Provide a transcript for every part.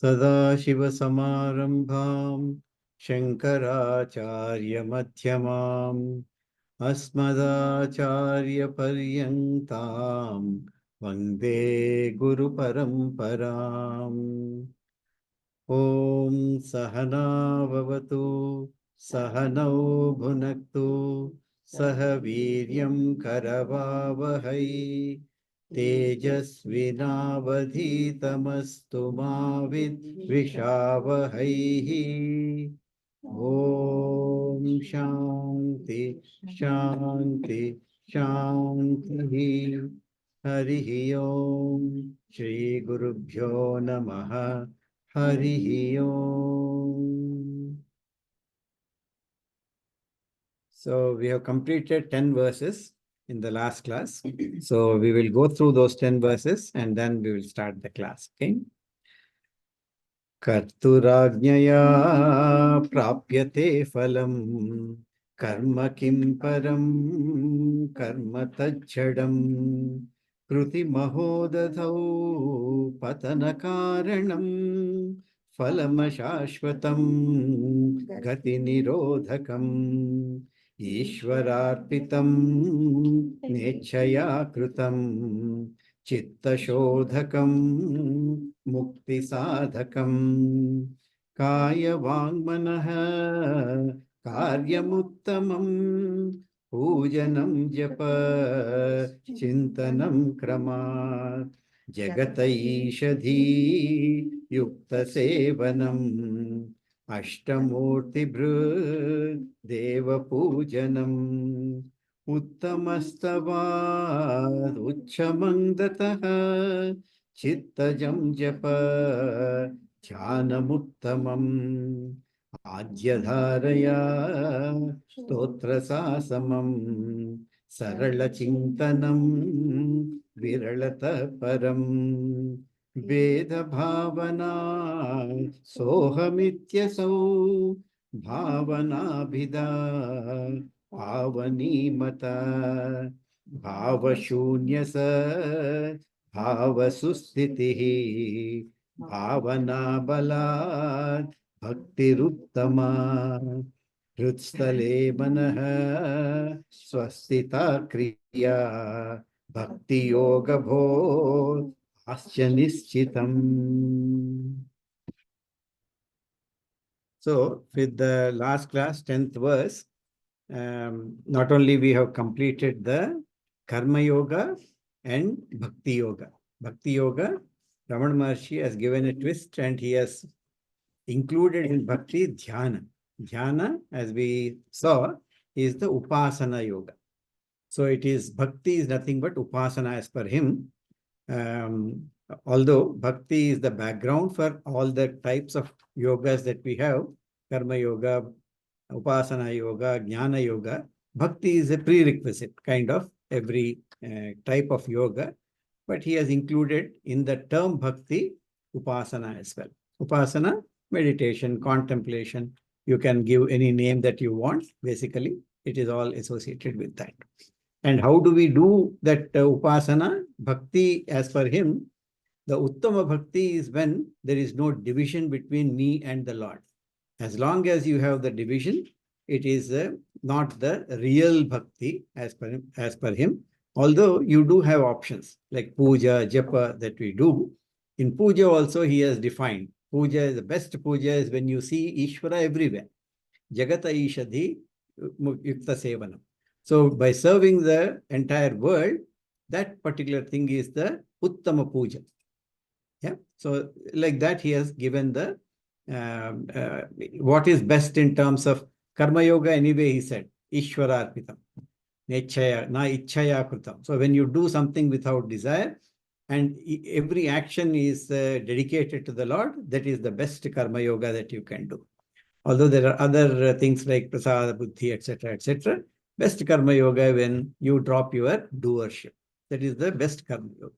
Sadashivasamarambham Shankaracharya-madhyamam Asmadacharya-paryantam Vande Guru-paramparam. Om Sahana Bhavatu Sahanau Bhunaktu Sahaviryam Karavavahai Tejasvinavadhitamastu ma vidvishavahai. Om Shanti Shanti Shanti. Harihi Om Shri Gurubhyo Namaha. Harihi Om. So we have completed 10 verses in the last class. So we will go through those 10 verses and then we will start the class. Okay. कर्तुराज्ञया प्राप्यते फलम् कर्म किं परं कर्म तच्छडम् कृतिमहोदधौ पतनकारणं फलमशाश्वतं गतिनिरोधकम् ईश्वरार्पितं नेच्छया कृतं चित्तशोधकं मुक्तिसाधकं कायवाङ्मनः कार्यमुत्तमं पूजनं जप चिन्तनं क्रमात् जगत ईषधी युक्तसेवनम् अष्टमूर्तिभृत् देवपूजनम् उत्तमस्तवात् उच्चमन्दतः चित्तजं जप ध्यानमुत्तमम् आद्यधारया स्तोत्रसासमम् सरलचिन्तनं विरलतः परम् वेदभावना सोऽहमित्यसौ भावनाभिधा पावनीमता भावशून्यस भावसुस्थितिः भावना बलात् भक्तिरुत्तमा हृत्स्थले मनः स्वस्थिता क्रिया भक्तियोगभो आस्य निश्चितम्. So with the last class 10th verse, not only we have completed the Karma Yoga and Bhakti Yoga. Bhakti Yoga, Ramana Maharshi has given a twist and he has included in Bhakti Dhyana. Dhyana, as we saw, is the Upasana Yoga. So it is Bhakti is nothing but Upasana as per him. Although Bhakti is the background for all the types of yogas that we have, Karma Yoga, Upasana Yoga, Jnana Yoga, Bhakti is a prerequisite kind of every type of yoga, but he has included in the term Bhakti, Upasana as well. Upasana, meditation, contemplation, you can give any name that you want, basically, it is all associated with that. And how do we do that Upasana? Bhakti, as per him, the Uttama Bhakti is when there is no division between me and the Lord. As long as you have the division, it is not the real Bhakti as per him. Although you do have options like Puja, Japa that we do. In Puja also he has defined. Puja is the best Puja is when you see Ishvara everywhere. Jagata Ishadhi Yukta Sevanam. So by serving the entire world, that particular thing is the Uttama Puja. Yeah. So like that, he has given the what is best in terms of Karma Yoga. Anyway, he said Ishvara Arpitam. Nechaya, na ichaya kritam. So when you do something without desire, and every action is dedicated to the Lord, that is the best karma yoga that you can do. Although there are other things like prasada, buddhi, etc., etc. Best karma yoga when you drop your doership. That is the best karma yoga.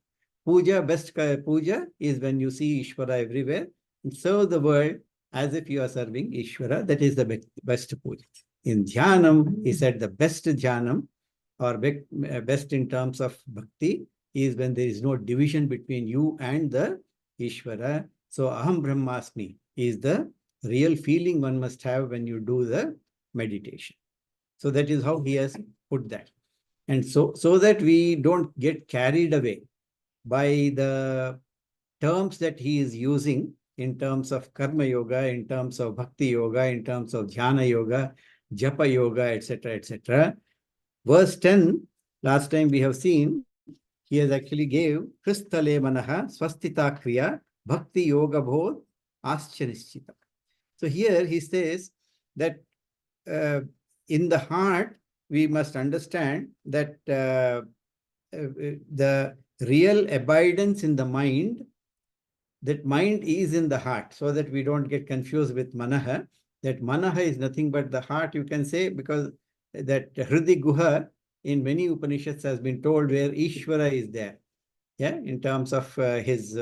Puja, best puja is when you see Ishvara everywhere and serve the world as if you are serving Ishvara. That is the best puja. In Dhyanam, he said the best Dhyanam or best in terms of bhakti is when there is no division between you and the Ishvara. So Aham Brahmasmi is the real feeling one must have when you do the meditation. So that is how he has put that. And so that we don't get carried away by the terms that he is using in terms of karma yoga, in terms of bhakti yoga, in terms of dhyana yoga, japa yoga, etc., etc. Verse 10, last time we have seen, he has actually gave Kristale Manaha Swastita Kriya Bhakti Yoga Bodh Aschanischita. So here he says that in the heart, we must understand that the real abidance in the mind, that mind is in the heart, so that we don't get confused with manaha. That manaha is nothing but the heart, you can say, because that Hridi Guha in many Upanishads has been told where Ishvara is there. Yeah, in terms of his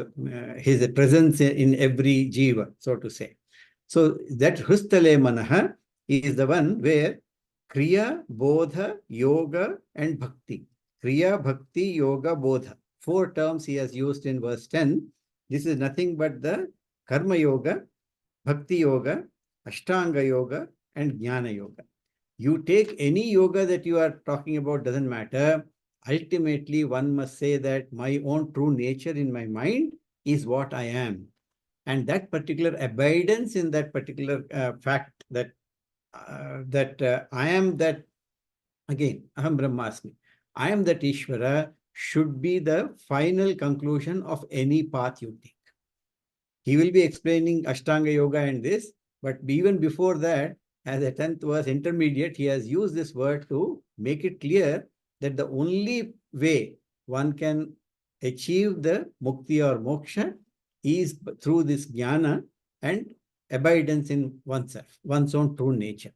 presence in every jiva, so to say. So that Hristale Manaha is the one where Kriya, Bodha, Yoga, and Bhakti. Kriya, Bhakti, Yoga, Bodha. 4 terms he has used in verse 10. This is nothing but the Karma Yoga, Bhakti Yoga, Ashtanga Yoga, and Jnana Yoga. You take any yoga that you are talking about, doesn't matter. Ultimately, one must say that my own true nature in my mind is what I am. And that particular abidance in that particular fact that I am that, again, Aham Brahmasmi, I am that Ishvara, should be the final conclusion of any path you take. He will be explaining Ashtanga Yoga and this, but even before that, as a 10th verse intermediate, he has used this word to make it clear that the only way one can achieve the mukti or moksha is through this jnana and abidance in oneself, one's own true nature.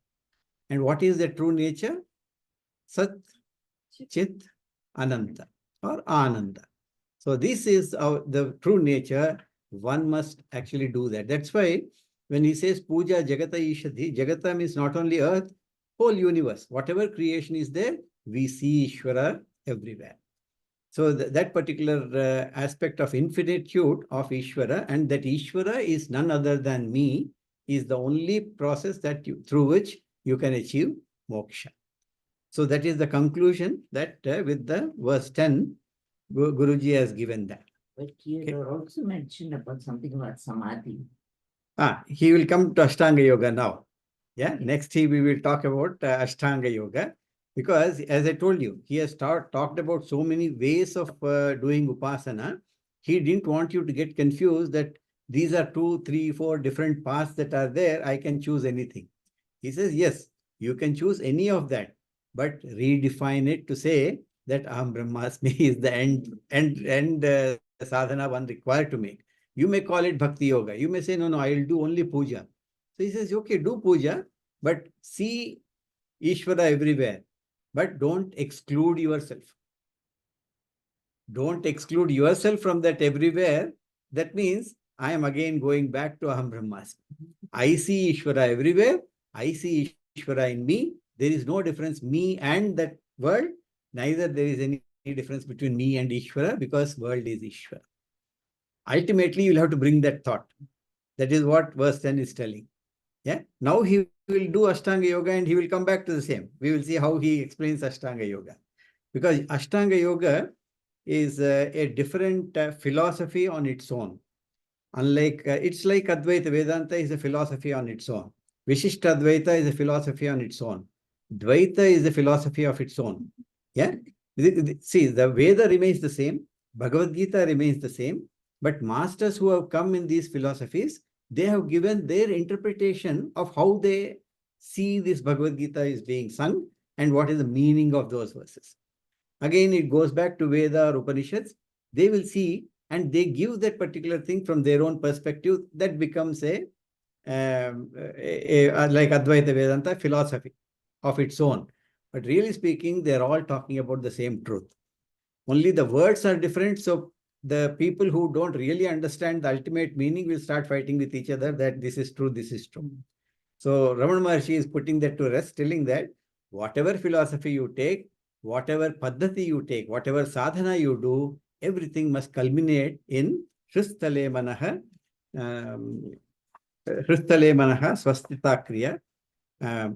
And what is the true nature? Sat, Chit, Ananta or Ananda. So this is the true nature. One must actually do that. That's why when he says Puja Jagata Ishadhi, Jagata means not only earth, whole universe. Whatever creation is there, we see Ishvara everywhere. So that particular aspect of infinitude of Ishvara, and that Ishvara is none other than me, is the only process that through which you can achieve moksha. So that is the conclusion that with the verse 10, Guruji has given that. But here also mentioned about something about samadhi. He will come to Ashtanga Yoga now. Yeah, next we will talk about Ashtanga Yoga, because as I told you, he has talked about so many ways of doing Upasana. He didn't want you to get confused that these are 2, 3, 4 different paths that are there. I can choose anything. He says, yes, you can choose any of that, but redefine it to say that Aham Brahmasmi is the end sadhana one required to make. You may call it Bhakti Yoga. You may say, no, I will do only puja. So he says, okay, do puja, but see Ishvara everywhere, but don't exclude yourself. Don't exclude yourself from that everywhere. That means I am again going back to Aham Brahmasmi. I see Ishvara everywhere. I see Ishvara in me. There is no difference, me and that world. Neither there is any difference between me and Ishvara, because world is Ishvara. Ultimately, you'll have to bring that thought. That is what verse 10 is telling. Yeah. Now he will do Ashtanga Yoga and he will come back to the same. We will see how he explains Ashtanga Yoga. Because Ashtanga Yoga is a different philosophy on its own. Unlike, it's like Advaita. Vedanta is a philosophy on its own. Vishishta Advaita is a philosophy on its own. Dvaita is a philosophy of its own. Yeah. See, the Veda remains the same. Bhagavad Gita remains the same. But masters who have come in these philosophies, they have given their interpretation of how they see this Bhagavad Gita is being sung, and what is the meaning of those verses. Again, it goes back to Veda or Upanishads. They will see and they give that particular thing from their own perspective. That becomes like Advaita Vedanta philosophy of its own. But really speaking, they're all talking about the same truth. Only the words are different. So the people who don't really understand the ultimate meaning will start fighting with each other that this is true, this is true. So Ramana Maharshi is putting that to rest, telling that whatever philosophy you take, whatever paddhati you take, whatever sadhana you do, everything must culminate in Shristale Manaha, Swastita Kriya,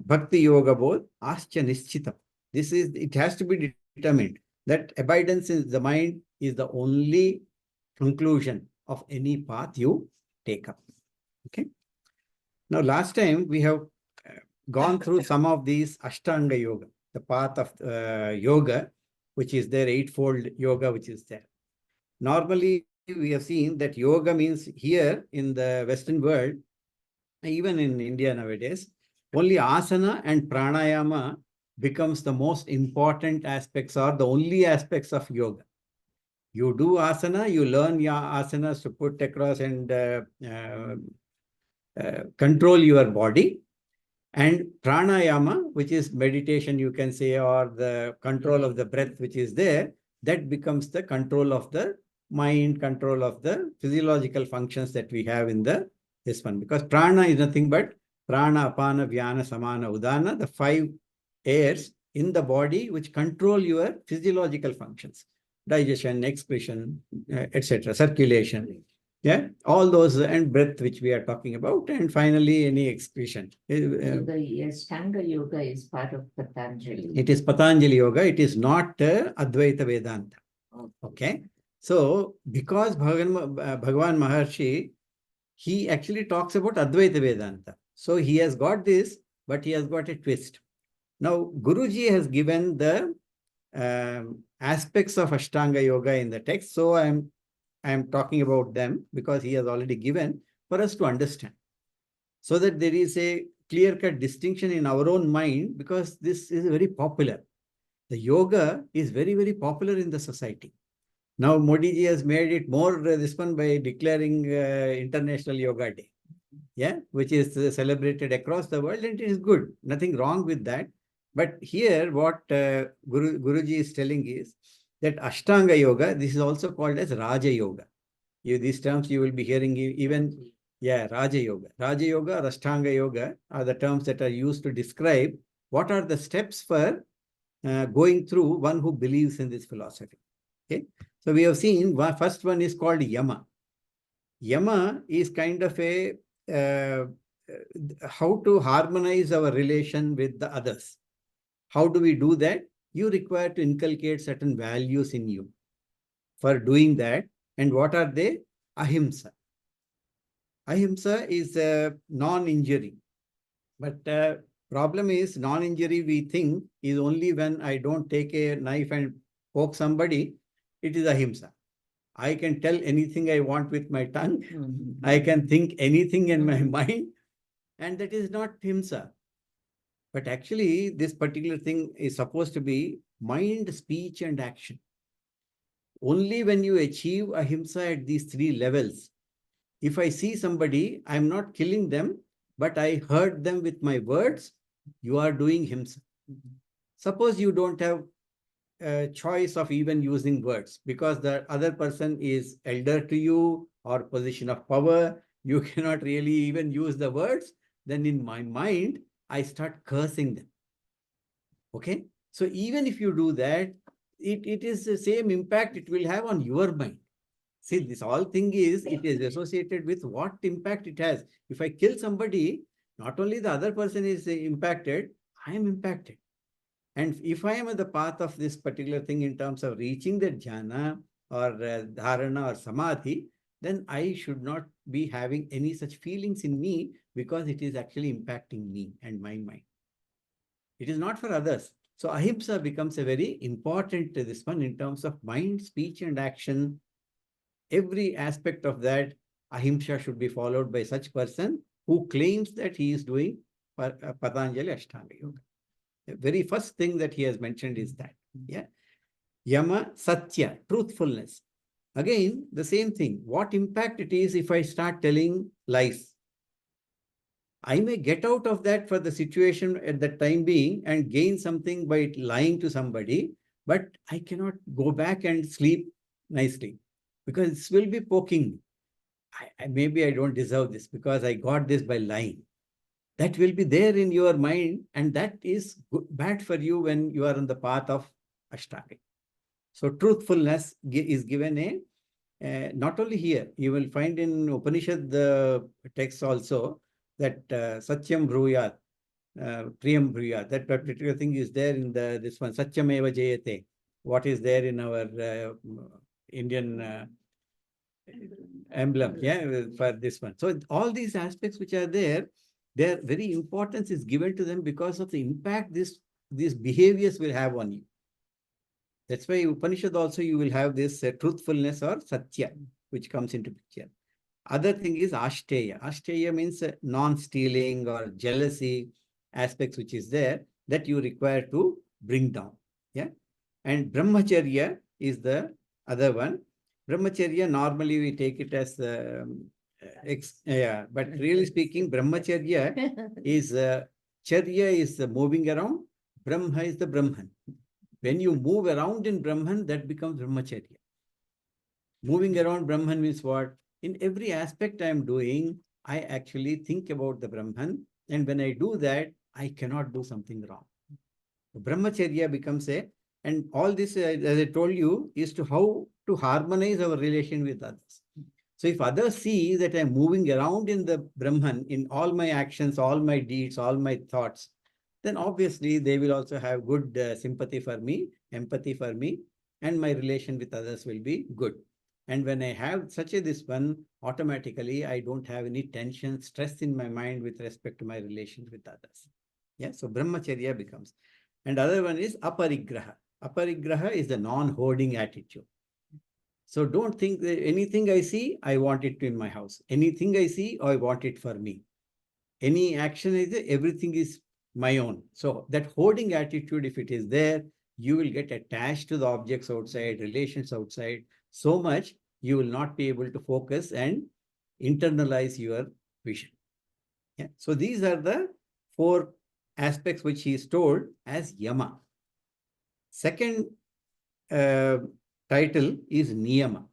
Bhakti Yoga Bodh, Ascha Nischitam. It has to be determined that abidance in the mind is the only conclusion of any path you take up. Okay. Now, last time we have gone through some of these Ashtanga Yoga, the path of yoga, which is there, eightfold yoga, which is there. Normally, we have seen that yoga means here in the Western world, even in India nowadays, only asana and pranayama becomes the most important aspects or the only aspects of yoga. You do asana, you learn your asanas to put across and control your body. And pranayama, which is meditation, you can say, or the control of the breath, which is there, that becomes the control of the mind, control of the physiological functions that we have in this one. Because prana is nothing but prana, apana, vyana, samana, udana, the 5 airs in the body which control your physiological functions, digestion, excretion, etc., circulation. Yeah, all those, and breath, which we are talking about, and finally any excretion. So the Ashtanga Yoga is part of Patanjali. It is Patanjali Yoga. It is not Advaita Vedanta. Okay. So because Bhagavan Maharshi, he actually talks about Advaita Vedanta. So he has got this, but he has got a twist. Now, Guruji has given the aspects of Ashtanga Yoga in the text. So I am talking about them because he has already given for us to understand. So that there is a clear-cut distinction in our own mind, because this is very popular. The yoga is very, very popular in the society. Now, Modi ji has made it more this one by declaring International Yoga Day, yeah, which is celebrated across the world, and it is good. Nothing wrong with that. But here, what Guruji is telling is that Ashtanga Yoga, this is also called as Raja Yoga. These terms you will be hearing even, yeah, Raja Yoga. Raja Yoga or Ashtanga Yoga are the terms that are used to describe what are the steps for going through one who believes in this philosophy. Okay. So we have seen, first one is called Yama. Yama is kind of a how to harmonize our relation with the others. How do we do that? You require to inculcate certain values in you. For doing that, and what are they? Ahimsa. Ahimsa is non-injury. But problem is, non-injury we think is only when I don't take a knife and poke somebody, it is ahimsa. I can tell anything I want with my tongue. I can think anything in my mind, and that is not himsa. But actually, this particular thing is supposed to be mind, speech, and action. Only when you achieve ahimsa at these 3 levels, if I see somebody, I'm not killing them, but I hurt them with my words, you are doing himsa. Suppose you don't have a choice of even using words because the other person is elder to you or position of power, you cannot really even use the words, then in my mind, I start cursing them. Okay? So even if you do that, it is the same impact it will have on your mind. See, this whole thing is, it is associated with what impact it has. If I kill somebody, not only the other person is impacted, I am impacted. And if I am at the path of this particular thing in terms of reaching the jhana or dharana or samadhi, then I should not be having any such feelings in me because it is actually impacting me and my mind. It is not for others. So ahimsa becomes a very important this one in terms of mind, speech, and action. Every aspect of that, ahimsa should be followed by such person who claims that he is doing Patanjali Ashtanga Yoga. very first thing that he has mentioned is that. Yeah. Yama, Satya, truthfulness. Again, the same thing. What impact it is if I start telling lies? I may get out of that for the situation at the time being and gain something by lying to somebody, but I cannot go back and sleep nicely because this will be poking me. Maybe I don't deserve this because I got this by lying. That will be there in your mind, and that is bad for you when you are on the path of Ashtanga. So truthfulness is given not only here, you will find in Upanishad the text also that Satyam Bruyat, Priyam Bruyat, that particular thing is there in this one, Satyam Eva Jayate, what is there in our Indian emblem, yeah, for this one. So all these aspects which are there, their very importance is given to them because of the impact these behaviors will have on you. That's why Upanishad also you will have this truthfulness or satya, which comes into picture. Other thing is Ashteya. Ashteya means non-stealing or jealousy aspects which is there that you require to bring down. Yeah. And Brahmacharya is the other one. Brahmacharya, normally we take it as yeah, but really speaking, Brahmacharya is Charya is moving around, Brahma is the Brahman. When you move around in Brahman, that becomes Brahmacharya. Moving around Brahman means what? In every aspect I am doing, I actually think about the Brahman. And when I do that, I cannot do something wrong. Brahmacharya becomes and all this, as I told you, is to how to harmonize our relation with others. So if others see that I'm moving around in the Brahman, in all my actions, all my deeds, all my thoughts, then obviously they will also have good sympathy for me, empathy for me, and my relation with others will be good. And when I have such this one, automatically I don't have any tension, stress in my mind with respect to my relations with others. Yeah, so Brahmacharya becomes. And other one is Aparigraha. Aparigraha is the non-hoarding attitude. So don't think that anything I see, I want it in my house. Anything I see, I want it for me. Any action is there, everything is my own. So that hoarding attitude, if it is there, you will get attached to the objects outside, relations outside, so much you will not be able to focus and internalize your vision. Yeah. So these are the 4 aspects which he is told as Yama. Second title is Niyama.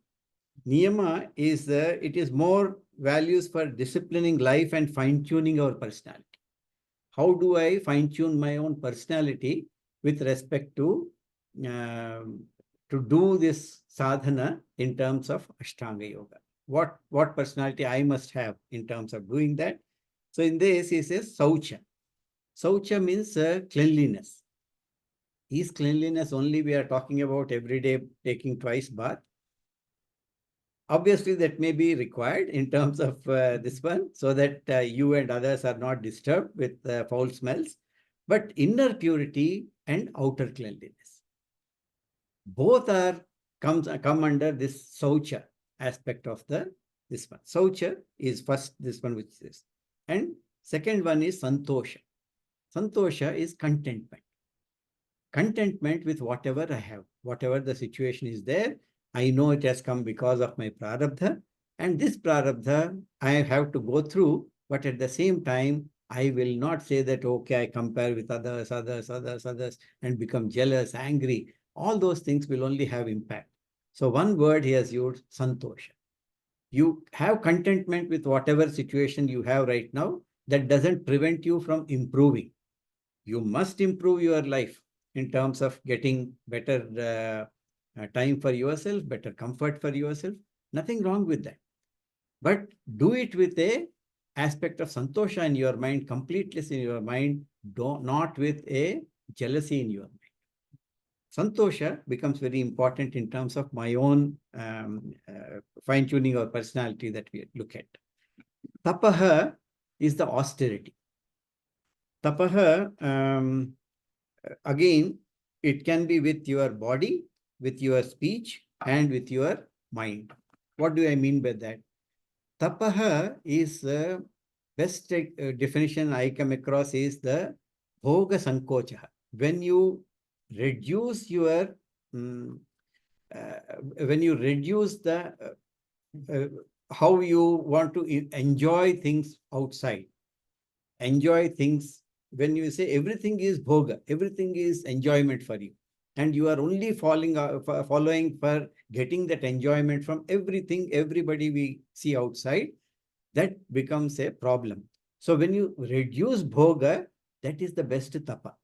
Niyama is it is more values for disciplining life and fine-tuning our personality. How do I fine-tune my own personality with respect to do this sadhana in terms of Ashtanga Yoga? What personality I must have in terms of doing that? So in this, he says Saucha. Saucha means cleanliness. Is cleanliness only we are talking about every day taking twice bath? Obviously, that may be required in terms of this one, so that you and others are not disturbed with foul smells. But inner purity and outer cleanliness, both are come under this Saucha aspect of this one. Saucha is first this one which is, and second one is Santosha. Santosha is contentment. Contentment with whatever I have, whatever the situation is there. I know it has come because of my prarabdha, and this prarabdha I have to go through, but at the same time, I will not say that, okay, I compare with others, and become jealous, angry. All those things will only have impact. So one word he has used, Santosha. You have contentment with whatever situation you have right now. That doesn't prevent you from improving. You must improve your life in terms of getting better time for yourself, better comfort for yourself. Nothing wrong with that. But do it with a aspect of santosha in your mind, completeness in your mind, not with a jealousy in your mind. Santosha becomes very important in terms of my own fine-tuning or personality that we look at. Tapaha is the austerity. Tapaha, again, it can be with your body, with your speech, and with your mind. What do I mean by that? Tapaha is the best definition I come across is the bhoga sankocha. when you reduce your, mm, when you reduce the how you want to enjoy things outside, enjoy things. When you say everything is bhoga, everything is enjoyment for you, and you are only following for getting that enjoyment from everything, everybody we see outside, that becomes a problem. So when you reduce bhoga, that is the best tapa.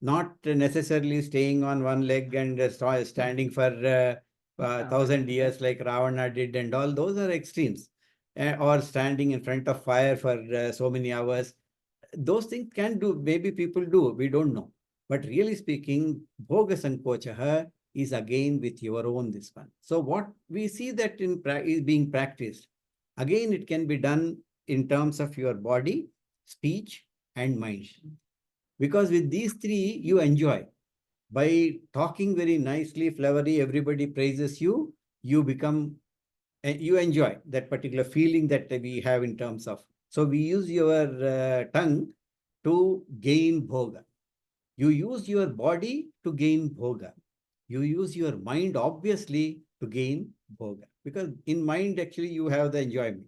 Not necessarily staying on one leg and standing for 1,000 years like Ravana did, and all those are extremes. Or standing in front of fire for so many hours. Those things can do, maybe people do, we don't know. But really speaking, bhoga sankochaha is again with your own this one. So what we see that is being practiced, again it can be done in terms of your body, speech and mind. Because with these three, you enjoy. By talking very nicely, flowery, everybody praises you, you become, you enjoy that particular feeling that we have in terms of. So we use your tongue to gain bhoga. You use your body to gain bhoga. You use your mind, obviously, to gain bhoga. Because in mind, actually, you have the enjoyment.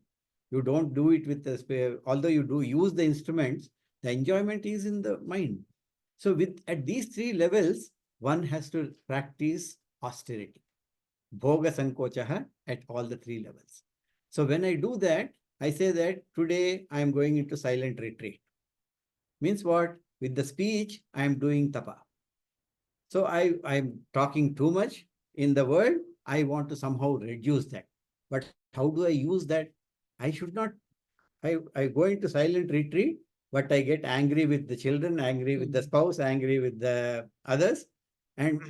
You don't do it with the spare, although you do use the instruments, the enjoyment is in the mind. So with at these three levels, one has to practice austerity. Bhoga sankochaha at all the three levels. So when I do that, I say that today I am going into silent retreat. Means what? With the speech, I am doing tapa. So I'm talking too much in the world. I want to somehow reduce that. But how do I use that? I should not, I go into silent retreat, but I get angry with the children, angry with the spouse, angry with the others. And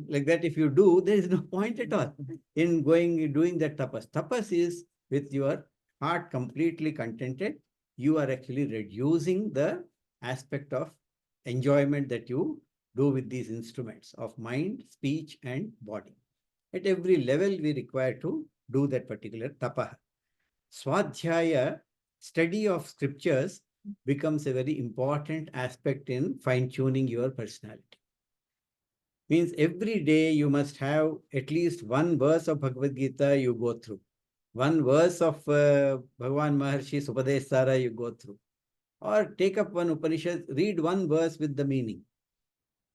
like that, if you do, there is no point at all in doing that tapas. Tapas is with your heart completely contented. You are actually reducing the aspect of enjoyment that you do with these instruments of mind, speech, and body. At every level, we require to do that particular tapaha. Swadhyaya, study of scriptures, becomes a very important aspect in fine-tuning your personality. Means every day you must have at least one verse of Bhagavad Gita you go through. One verse of Bhagavan Maharshi's Upadesa Sara you go through. Or take up one Upanishad, read one verse with the meaning.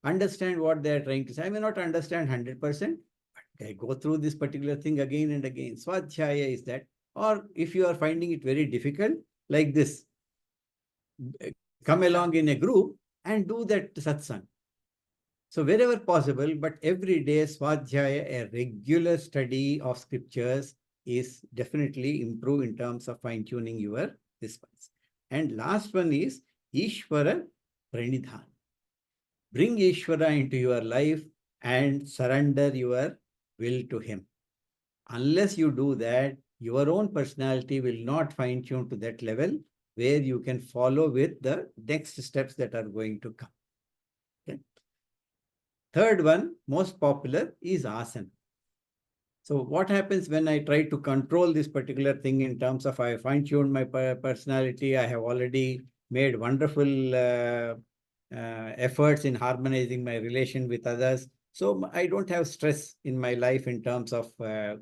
Understand what they are trying to say. I may not understand 100%, but I go through this particular thing again and again. Swadhyaya is that. Or if you are finding it very difficult, like this, come along in a group and do that satsang. So wherever possible, but every day Swadhyaya, a regular study of scriptures, is definitely improve in terms of fine-tuning your response. And last one is Ishvara Pranidhan. Bring Ishvara into your life and surrender your will to him. Unless you do that, your own personality will not fine-tune to that level where you can follow with the next steps that are going to come. Okay. Third one, most popular, is asana. So what happens when I try to control this particular thing in terms of I fine-tuned my personality, I have already made wonderful efforts in harmonizing my relation with others. So I don't have stress in my life in terms of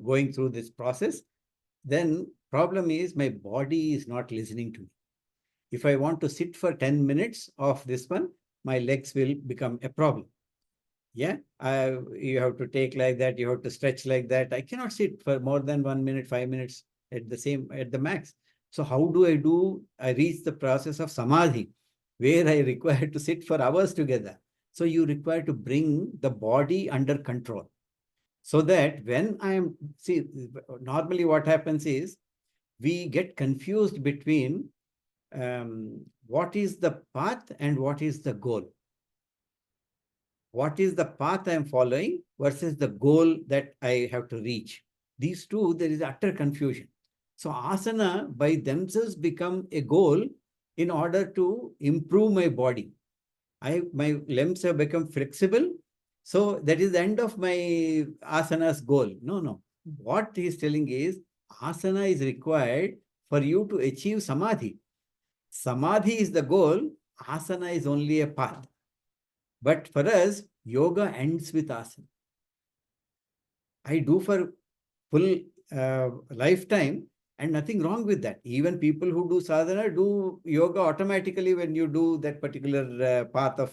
going through this process. Then problem is my body is not listening to me. If I want to sit for 10 minutes of this one, my legs will become a problem. Yeah, you have to take like that, you have to stretch like that. I cannot sit for more than 1 minute, 5 minutes at the max. So how do I do? I reach the process of samadhi, where I require to sit for hours together. So you require to bring the body under control. So that when normally what happens is we get confused between what is the path and what is the goal. What is the path I am following versus the goal that I have to reach. These two, there is utter confusion. So asana by themselves become a goal in order to improve my body. My limbs have become flexible. So that is the end of my asana's goal. No. What he is telling is asana is required for you to achieve samadhi. Samadhi is the goal. Asana is only a path. But for us, yoga ends with asana. I do for full lifetime, and nothing wrong with that. Even people who do sadhana do yoga automatically when you do that particular path of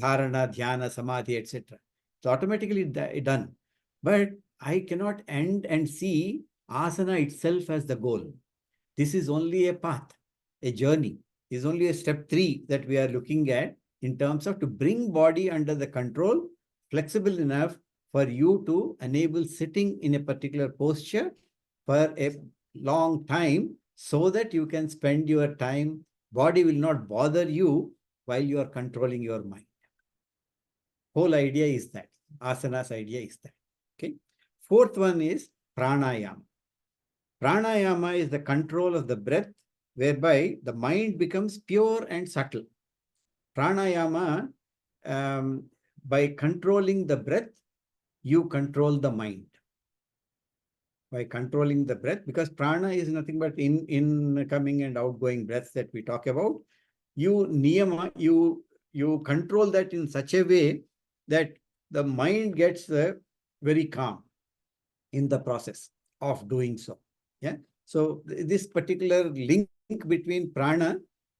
dharana, dhyana, samadhi, etc. It's automatically done. But I cannot end and see asana itself as the goal. This is only a path, a journey. This is only a step 3 that we are looking at in terms of to bring body under the control, flexible enough for you to enable sitting in a particular posture for a long time so that you can spend your time, body will not bother you while you are controlling your mind. Whole idea is that. Asana's idea is that. Okay. Fourth one is pranayama. Pranayama is the control of the breath, whereby the mind becomes pure and subtle. Pranayama, by controlling the breath, you control the mind. By controlling the breath, because prana is nothing but incoming and outgoing breaths that we talk about. You niyama, you control that in such a way that the mind gets very calm in the process of doing so. Yeah. So this particular link between prana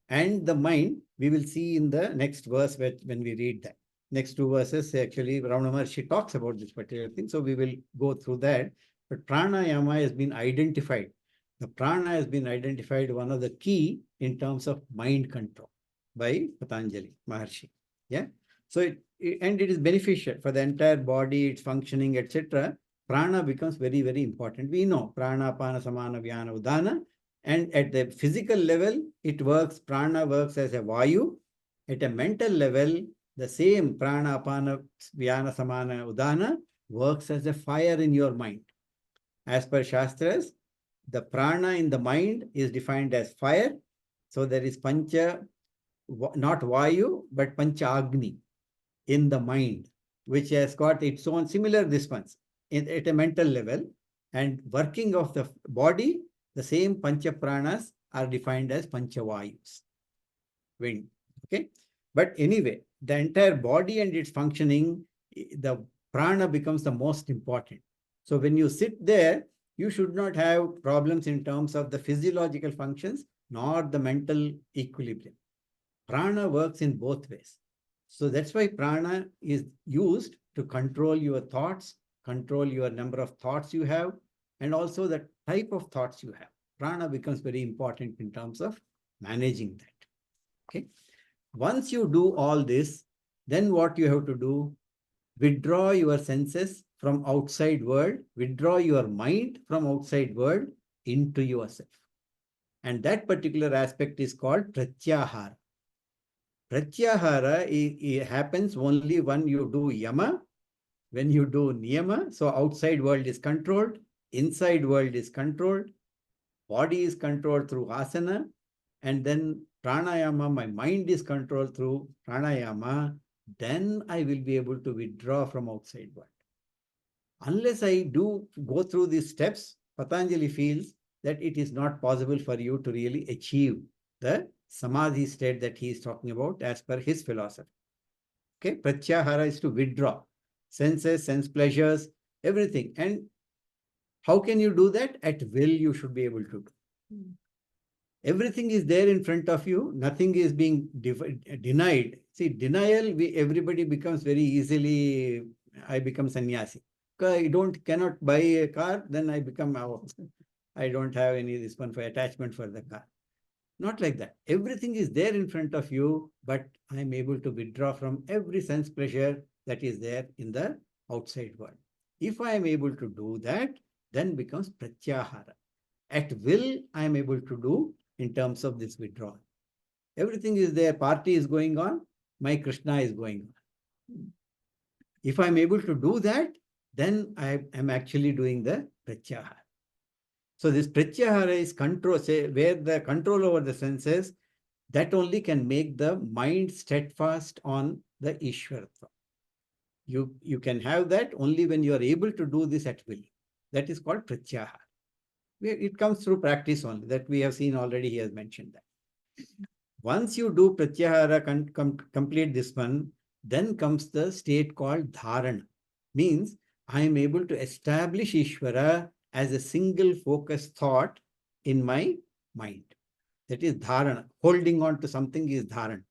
and the mind, we will see in the next verse when we read that. Next 2 verses, actually, Ramana Maharshi talks about this particular thing. So we will go through that. But pranayama has been identified. The prana has been identified one of the key in terms of mind control by Patanjali Maharshi. Yeah. So it is beneficial for the entire body, its functioning, etc. Prana becomes very, very important. We know prana, apana, samana, vyana, udana. And at the physical level, it works, prana works as a vayu. At a mental level, the same prana, apana, vyana, samana, udana works as a fire in your mind. As per Shastras, the prana in the mind is defined as fire. So there is pancha, not vayu, but pancha agni in the mind, which has got its own similar response at a mental level. And working of the body, the same pancha pranas are defined as pancha vayus, wind. Okay. But anyway, the entire body and its functioning, the prana becomes the most important. So when you sit there, you should not have problems in terms of the physiological functions nor the mental equilibrium. Prana works in both ways. So that's why prana is used to control your thoughts, control your number of thoughts you have, and also the type of thoughts you have. Prana becomes very important in terms of managing that. Okay. Once you do all this, then what you have to do? Withdraw your senses from outside world, withdraw your mind from outside world into yourself. And that particular aspect is called pratyahara. Pratyahara happens only when you do yama, when you do niyama. So outside world is controlled, inside world is controlled, body is controlled through asana, and then pranayama, my mind is controlled through pranayama, then I will be able to withdraw from outside world. Unless I do go through these steps, Patanjali feels that it is not possible for you to really achieve the samadhi state that he is talking about as per his philosophy. Okay, pratyahara is to withdraw senses, sense pleasures, everything. And how can you do that? At will, you should be able to do. Everything is there in front of you. Nothing is being denied. See, denial, everybody becomes very easily, I become sannyasi. I cannot buy a car, then I become, I don't have any this one for attachment for the car. Not like that. Everything is there in front of you, but I am able to withdraw from every sense pleasure that is there in the outside world. If I am able to do that, then becomes pratyahara. At will, I am able to do in terms of this withdrawal. Everything is there. Party is going on. My Krishna is going on. If I am able to do that, then I am actually doing the pratyahara. So this pratyahara is control, say, where the control over the senses, that only can make the mind steadfast on the Ishwaratva. You can have that only when you are able to do this at will. That is called pratyahara. It comes through practice only, that we have seen already, he has mentioned that. Once you do pratyahara, complete this one, Then comes the state called dharana. Means I am able to establish Ishvara as a single focused thought in my mind. That is dharana. Holding on to something is dharana.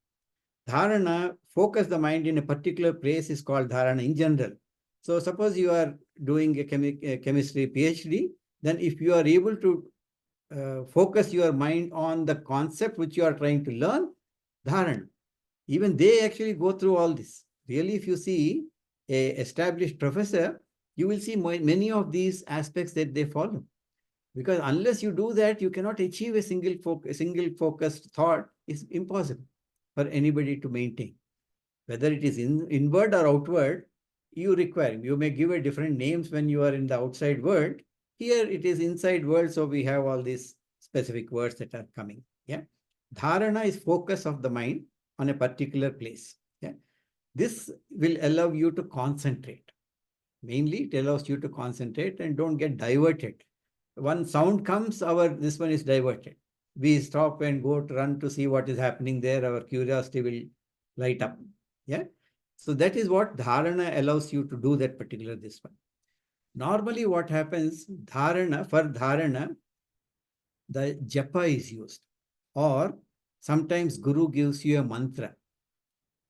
Dharana, focus the mind in a particular place is called dharana in general. So suppose you are doing a chemistry PhD, then if you are able to focus your mind on the concept which you are trying to learn, dharana. Even they actually go through all this. Really, if you see a established professor, you will see many of these aspects that they follow. Because unless you do that, you cannot achieve a single focused thought. It's impossible for anybody to maintain. Whether it is inward or outward, you require. You may give a different names when you are in the outside world. Here it is inside world, so we have all these specific words that are coming. Yeah. Dharana is focus of the mind on a particular place. Yeah. This will allow you to concentrate. Mainly, it allows you to concentrate and don't get diverted. One sound comes, this one is diverted. We stop and go to run to see what is happening there. Our curiosity will light up. Yeah. So that is what dharana allows you to do that particular this one. Normally, what happens, for dharana, the japa is used, or sometimes Guru gives you a mantra.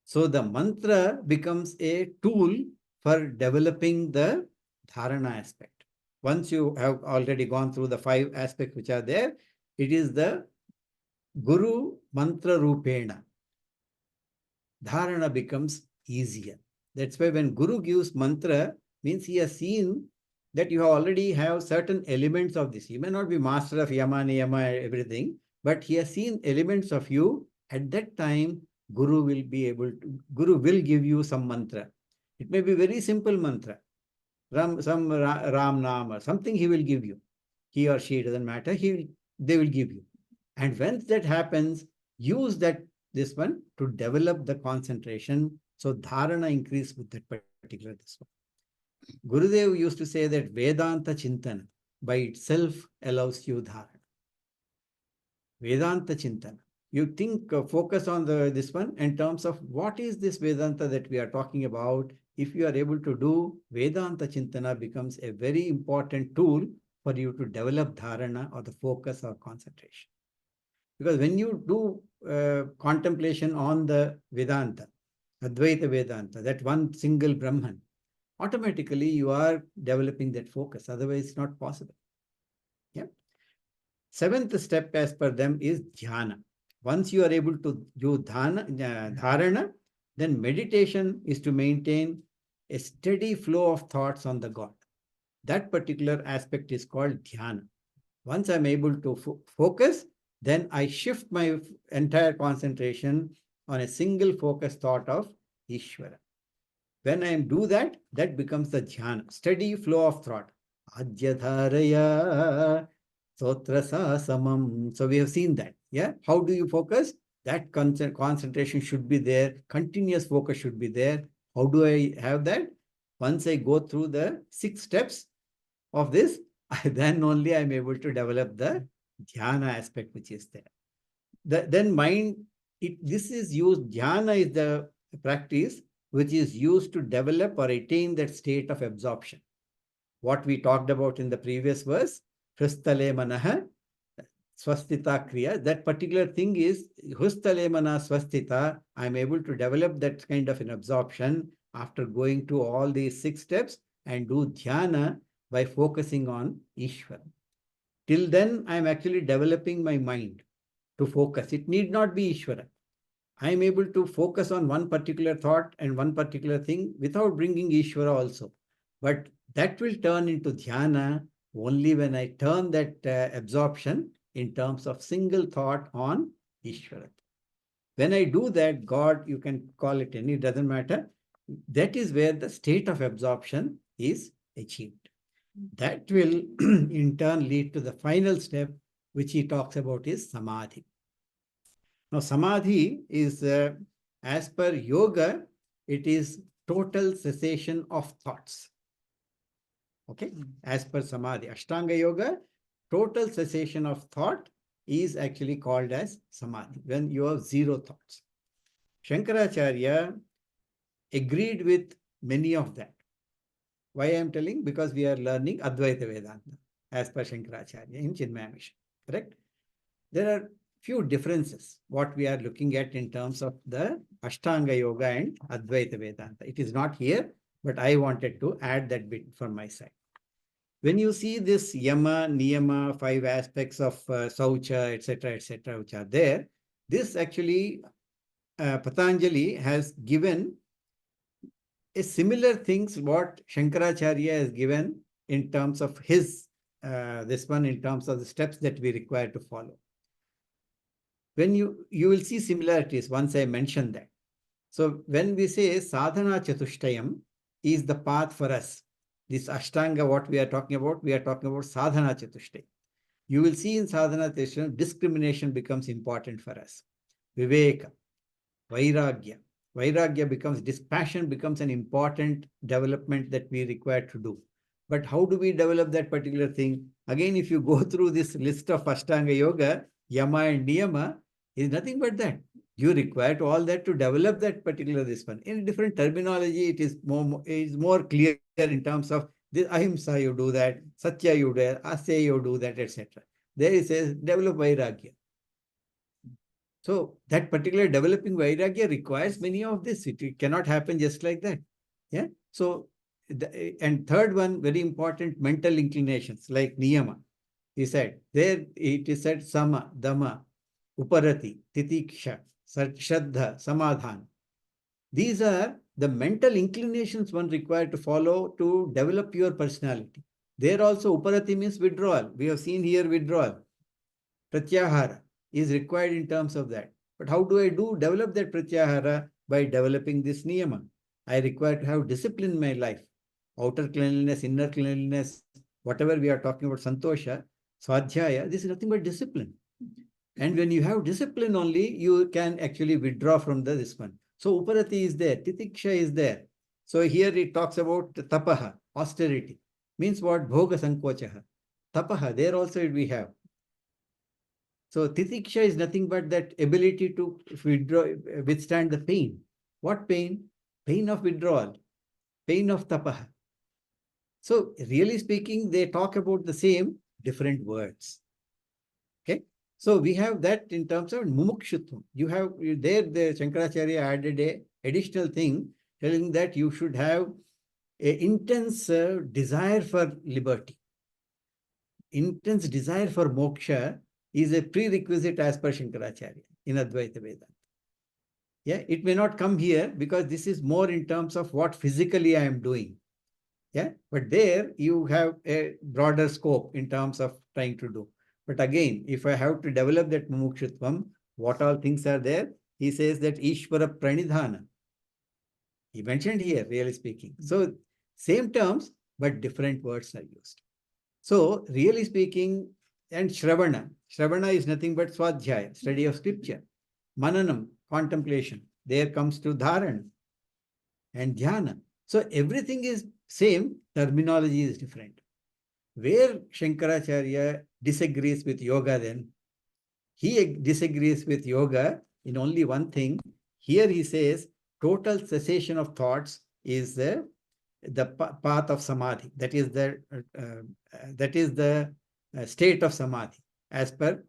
So the mantra becomes a tool for developing the dharana aspect. Once you have already gone through the 5 aspects which are there, it is the Guru mantra rupena. Dharana becomes easier. That's why when Guru gives mantra, means he has seen that you already have certain elements of this. You may not be master of yama, niyama, everything, but he has seen elements of you. At that time, Guru will give you some mantra. It may be very simple mantra. Some Ram Nam or something he will give you. He or she, doesn't matter. They will give you. And when that happens, use this one to develop the concentration. So dharana increase with that particular this one. Gurudev used to say that Vedanta Chintana by itself allows you dharana. Vedanta Chintana. You think, focus on this one in terms of what is this Vedanta that we are talking about. If you are able to do, Vedanta Chintana becomes a very important tool for you to develop dharana or the focus or concentration. Because when you do contemplation on the Vedanta, Advaita Vedanta, that one single Brahman, automatically you are developing that focus. Otherwise, it's not possible. Yeah. 7th step as per them is dhyana. Once you are able to do dharana, then meditation is to maintain a steady flow of thoughts on the God. That particular aspect is called dhyana. Once I'm able to focus, then I shift my entire concentration on a single focused thought of Ishvara. When I do that, that becomes the dhyana, steady flow of thought. Ajyadharaya sotrasa samam. So we have seen that. Yeah. How do you focus? That concentration should be there. Continuous focus should be there. How do I have that? Once I go through the 6 steps of this, then only I'm able to develop the dhyana aspect which is there. Then mind, this is used, dhyana is the practice which is used to develop or attain that state of absorption. What we talked about in the previous verse, Hristale Manaha Swastita Kriya, that particular thing is Hristale Mana Swastita. I'm able to develop that kind of an absorption after going to all these 6 steps and do dhyana by focusing on Ishvara. Till then, I'm actually developing my mind to focus. It need not be Ishvara. I am able to focus on one particular thought and one particular thing without bringing Ishvara also. But that will turn into dhyana only when I turn that absorption in terms of single thought on Ishvara. When I do that, God, you can call it any, it doesn't matter. That is where the state of absorption is achieved. That will in turn lead to the final step, which he talks about is samadhi. Now, samadhi is, as per yoga, it is total cessation of thoughts. Okay, as per samadhi, Ashtanga yoga, total cessation of thought is actually called as samadhi, when you have 0 thoughts. Shankaracharya agreed with many of that. Why I am telling? Because we are learning Advaita Vedanta as per Shankaracharya in Chinmaya Mission. Correct? There are few differences what we are looking at in terms of the Ashtanga Yoga and Advaita Vedanta. It is not here, but I wanted to add that bit from my side. When you see this Yama, Niyama, 5 aspects of Saucha, etc., which are there, this actually Patanjali has given a similar things what Shankaracharya has given in terms of his, this one in terms of the steps that we require to follow. When you will see similarities once I mentioned that. So when we say sadhana chatushtayam is the path for us, this ashtanga what we are talking about sadhana chatushtayam. You will see in sadhana chatushtayam discrimination becomes important for us. Viveka, vairagya. Vairagya becomes, dispassion becomes an important development that we require to do. But how do we develop that particular thing? Again, if you go through this list of Ashtanga Yoga, Yama and Niyama, is nothing but that. You require to all that to develop that particular this one. In different terminology, it is more clear in terms of this ahimsa, you do that, satya, you do that, asya, you do that, etc. There it says develop vairagya. So that particular developing vairagya requires many of this. It cannot happen just like that. Yeah. So, and third one, very important, mental inclinations like niyama. He said, there it is said sama, dama, uparati, titiksha, shraddha, samadhan. These are the mental inclinations one required to follow to develop your personality. There also uparati means withdrawal. We have seen here withdrawal. Pratyahara is required in terms of that. But how do I develop that pratyahara? By developing this niyama. I require to have discipline in my life. Outer cleanliness, inner cleanliness, whatever we are talking about, santosha, swadhyaya, this is nothing but discipline. And when you have discipline only, you can actually withdraw from this one. So uparati is there, titiksha is there. So here it talks about tapaha, austerity. Means what? Bhoga sankochaha. Tapaha, there also we have. So titiksha is nothing but that ability to withstand the pain. What pain? Pain of withdrawal, pain of tapaha. So really speaking, they talk about the same, different words. Okay. So we have that in terms of mumukshutvam. You have there, the Shankaracharya added a additional thing telling that you should have a intense desire for liberty. Intense desire for moksha is a prerequisite as per Shankaracharya in Advaita Vedanta. Yeah, it may not come here because this is more in terms of what physically I am doing. Yeah, but there you have a broader scope in terms of trying to do. But again, if I have to develop that mumukshutvam, what all things are there? He says that Ishvara Pranidhana. He mentioned here, really speaking. So same terms, but different words are used. So really speaking, and Shravana. Shravana is nothing but Swadhyaya, study of scripture. Mananam, contemplation. There comes to Dharan and Dhyana. So everything is same, terminology is different. Where Shankaracharya disagrees with yoga then, he disagrees with yoga in only one thing. Here he says total cessation of thoughts is the path of samadhi. That is the state of samadhi. As per,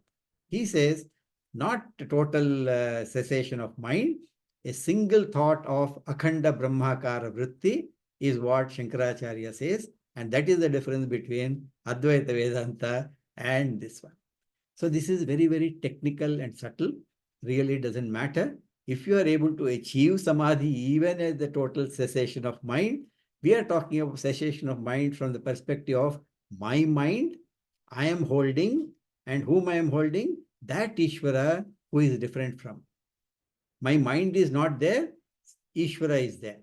he says, not total cessation of mind, a single thought of akhanda brahmakara vritti is what Shankaracharya says, and that is the difference between Advaita Vedanta and this one. So this is very, very technical and subtle. Really doesn't matter. If you are able to achieve samadhi even as the total cessation of mind, we are talking of cessation of mind from the perspective of my mind, I am holding, and whom I am holding, that Ishvara who is different from. My mind is not there, Ishvara is there.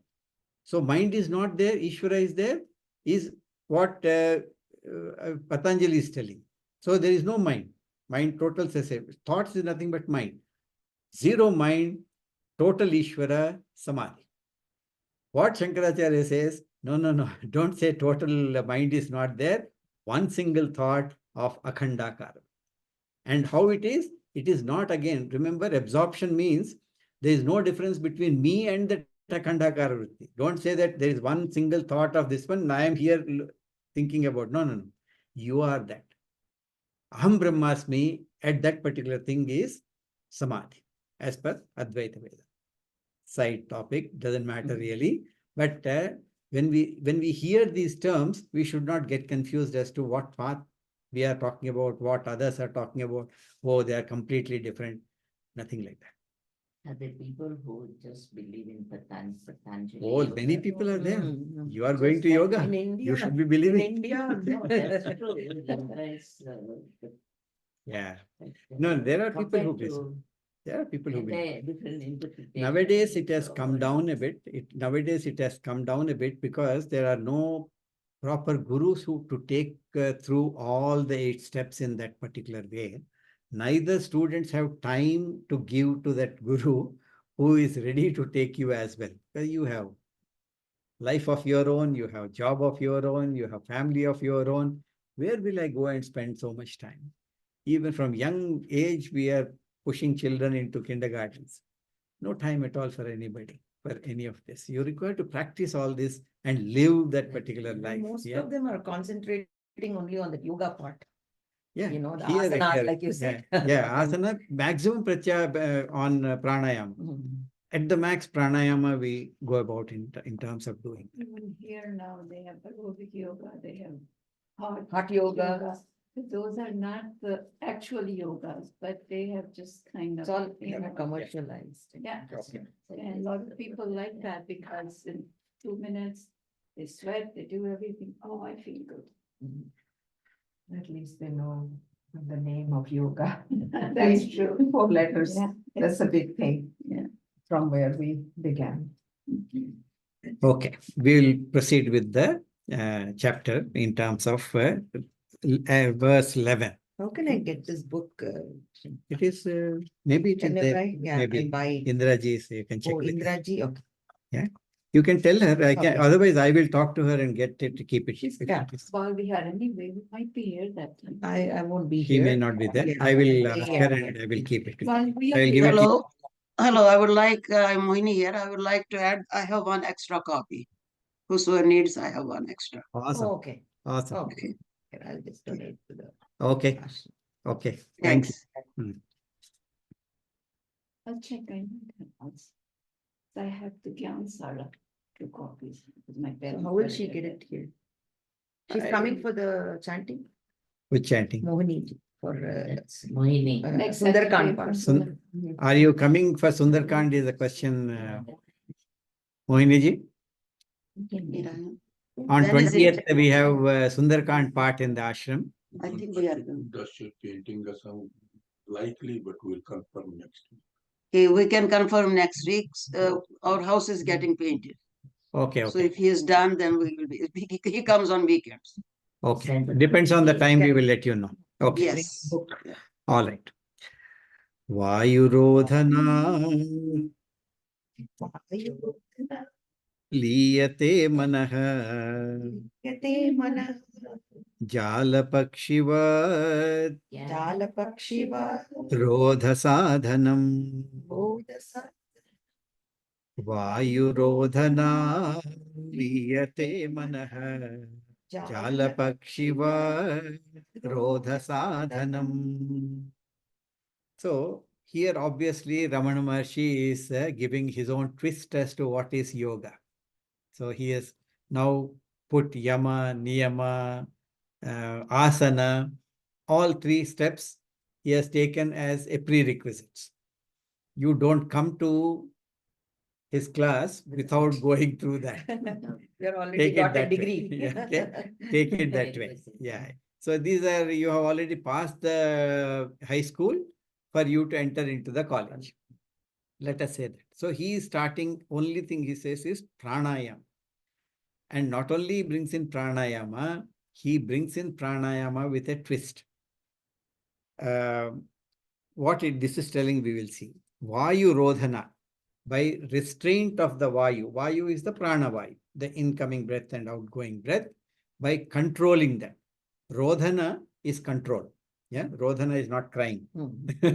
So mind is not there, Ishvara is there, is what Patanjali is telling. So there is no mind. Mind total cessation. Thoughts is nothing but mind. Zero mind, total Ishvara, Samadhi. What Shankaracharya says, no, don't say total mind is not there. One single thought of Akhandakara. And how it is? It is not, again, remember, absorption means there is no difference between me and that Khandakara vritti. Don't say that there is one single thought of this one, I am here thinking about. No, no, no. You are that. Aham Brahmasmi at that particular thing is Samadhi, as per Advaita Veda. Side topic, doesn't matter really. But when we hear these terms, we should not get confused as to what path we are talking about, what others are talking about. Oh, they are completely different. Nothing like that. Are there people who just believe in Patanjali? Oh, yoga? many people are there. Mm, You are Just going to that yoga. In India, You should be in believing. India, No, that's true. Yoga is, Yeah. No, there are people who compared to There are people who believe. entire different interpretations. Nowadays, it has so come down a bit. Nowadays, it has come down a bit because there are no proper gurus who to take through all the 8 steps in that particular way. Neither students have time to give to that guru who is ready to take you as well. Because you have life of your own, you have job of your own, you have family of your own. Where will I go and spend so much time? Even from young age, we are pushing children into kindergartens. No time at all for anybody, for any of this. You require to practice all this and live that particular and life. most Yeah. of them are concentrating only on the yoga part. Yeah. You know, the Here, asanas, here. like you said. Yeah, asana, maximum on pranayama. Mm. At the max pranayama, we go about in terms of doing. Even here now, they have aerobic yoga, they have Hot yoga. Those are not the actual yogas, but they have just kind It's of, all you know, commercialized. yeah. And a lot of people like that because in 2 minutes, they sweat, they do everything. Oh, I feel good. Mhm. At least they know the name of yoga. That's true. 4 letters. Yeah. That's a big thing. Yeah. From where we began. Okay, we'll proceed with the chapter in terms of verse 11. How can I get this book? It is, maybe it is Can I there. buy? Yeah, Maybe I'll buy it. Indraji, so you can check Oh, with her. Indraji, okay. You can tell her, I can, Okay. otherwise I will talk to her and get it to keep it. Yeah. While we had anyway, we might be here that time. I won't be She here. may not be there. Yeah. I will ask Yeah. her and I will keep it. While we I will are give it to you. Hello, hello. I would like, I'm Mohini here. I would like to add, I have one extra copy. Whosoever needs, I have one extra. Awesome, Oh, okay. awesome. Okay. I'll just donate to the. Okay, ashram. okay. Thank you. Thanks. I'll check. I might have once. I have the Gyan Sara, 2 copies. With my So parents. how will she get it here? She's coming for the chanting, With chanting. Mohini, for That's Mohini. Next Saturday Sundarkand from part. Sun- Mhm. Are you coming for Sundarkand is a question, Mohini ji? Yeah. On When is 20th, it? we have Sundarkand part in the ashram. I think we are going. Industrial painting is likely, but we'll confirm next week. Okay, we can confirm next week. Our house is getting painted. Okay, So okay, if he is done, then we will be, he comes on weekends. okay. Depends on the time, we will let you know. Okay, Yes. Yeah. all right. Vayurodhana liyate manah Yate manah jalapakshivat jalapakshiva rodhasadhanam bodhasa Vayurodhana liyate manah jalapakshivat rodhasadhanam. So here obviously Ramana Maharshi is giving his own twist as to what is yoga. So he has now put yama, niyama, asana, all 3 steps he has taken as a prerequisite. You don't come to his class without going through that. You're already Take it got a that way. degree. Yeah, okay. Take it that way. Yeah. So these are, you have already passed the high school for you to enter into the college. Let us say that. So he is starting, only thing he says is pranayama. And not only brings in pranayama, he brings in pranayama with a twist. This is telling, we will see. Vayu rodhana, by restraint of the vayu. Vayu is the prana vayu, the incoming breath and outgoing breath, by controlling them. Rodhana is control. Yeah, rodhana is not crying. Hmm.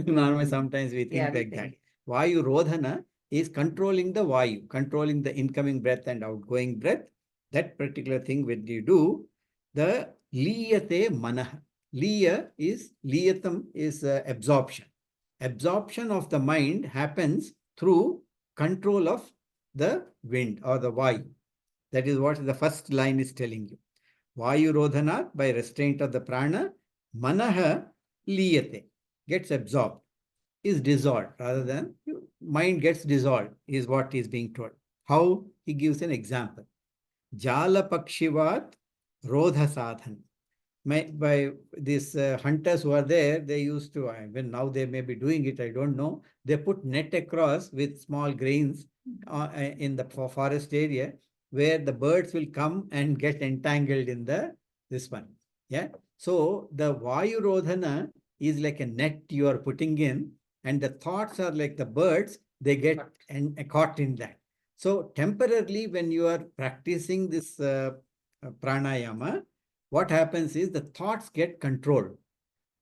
Normally, sometimes we think Yeah, we like that. think. Vayu rodhana is controlling the vayu, controlling the incoming breath and outgoing breath. That particular thing when you do, the liyate manah. Liyatam is absorption. Absorption of the mind happens through control of the wind or the vayu. That is what the first line is telling you. Vayu rodhanat, by restraint of the prana, manaha liyate, gets absorbed, is dissolved, rather than mind gets dissolved, is what is being told. How? He gives an example. Jala pakshivat rodha sadhan. By these hunters who are there, they used to, when now they may be doing it, I don't know, they put net across with small grains in the forest area, where the birds will come and get entangled in this one. Yeah. So the Vayu Rodhana is like a net you are putting in, and the thoughts are like the birds, they get caught in that. So temporarily, when you are practicing this pranayama, what happens is the thoughts get controlled,